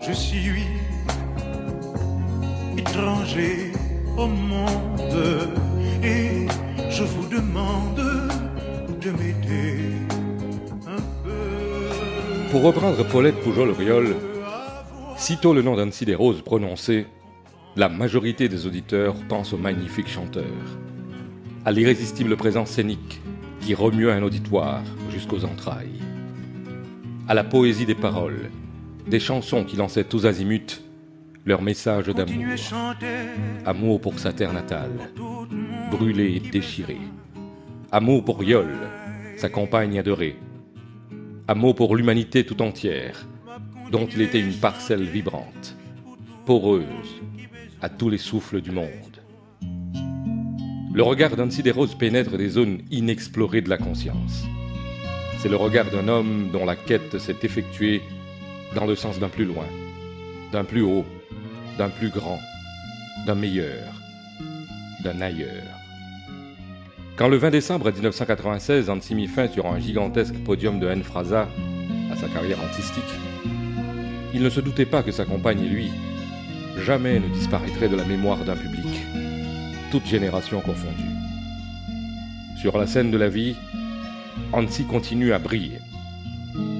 Je suis étranger au monde et je vous demande de m'aider un peu. Pour reprendre Paulette Pujol-Oriol, sitôt le nom d'Annecy Desroses prononcé, la majorité des auditeurs pense au magnifique chanteur, à l'irrésistible présence scénique qui remuait un auditoire jusqu'aux entrailles, à la poésie des paroles, des chansons qui lançaient tous azimuts leur message d'amour. Amour pour sa terre natale, brûlée et déchirée. Amour pour Yol, sa compagne adorée. Amour pour l'humanité tout entière, dont il était une parcelle vibrante, poreuse, à tous les souffles du monde. Le regard d'Annecy Desroses pénètre des zones inexplorées de la conscience. C'est le regard d'un homme dont la quête s'est effectuée dans le sens d'un plus loin, d'un plus haut, d'un plus grand, d'un meilleur, d'un ailleurs. Quand le 20 décembre 1996, Annecy mit fin sur un gigantesque podium de N. Fraza à sa carrière artistique, il ne se doutait pas que sa compagne et lui jamais ne disparaîtraient de la mémoire d'un public, toute génération confondue. Sur la scène de la vie, Annecy continue à briller.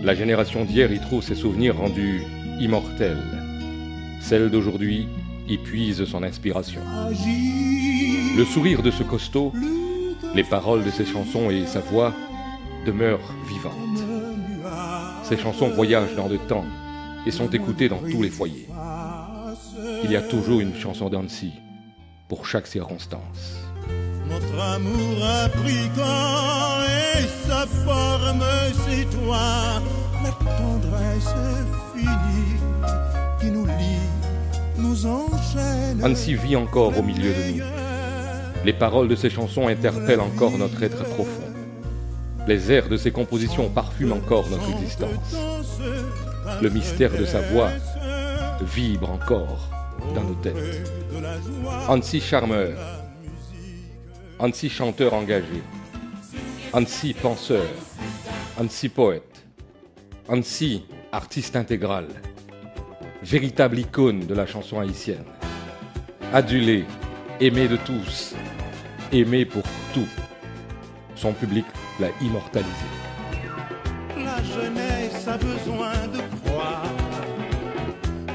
La génération d'hier y trouve ses souvenirs rendus immortels. Celle d'aujourd'hui y puise son inspiration. Le sourire de ce costaud, les paroles de ses chansons et sa voix demeurent vivantes. Ces chansons voyagent dans le temps et sont écoutées dans tous les foyers. Il y a toujours une chanson d'Annecy pour chaque circonstance. Notre amour a pris corps et sa forme c'est toi. La tendresse finie qui nous lie, nous enchaîne. Annecy vit encore au milieu de nous. Les paroles de ses chansons interpellent encore notre être profond. Les airs de ses compositions parfument encore notre existence. Le mystère de sa voix vibre encore dans nos têtes. Annecy charmeur, Annecy chanteur engagé, Annecy penseur, Annecy poète, Annecy artiste intégral, véritable icône de la chanson haïtienne, adulé, aimé de tous, aimé pour tout. Son public l'a immortalisé. La jeunesse a besoin de croire,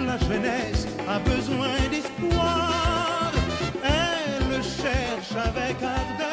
la jeunesse a besoin d'espoir, elle cherche avec ardeur.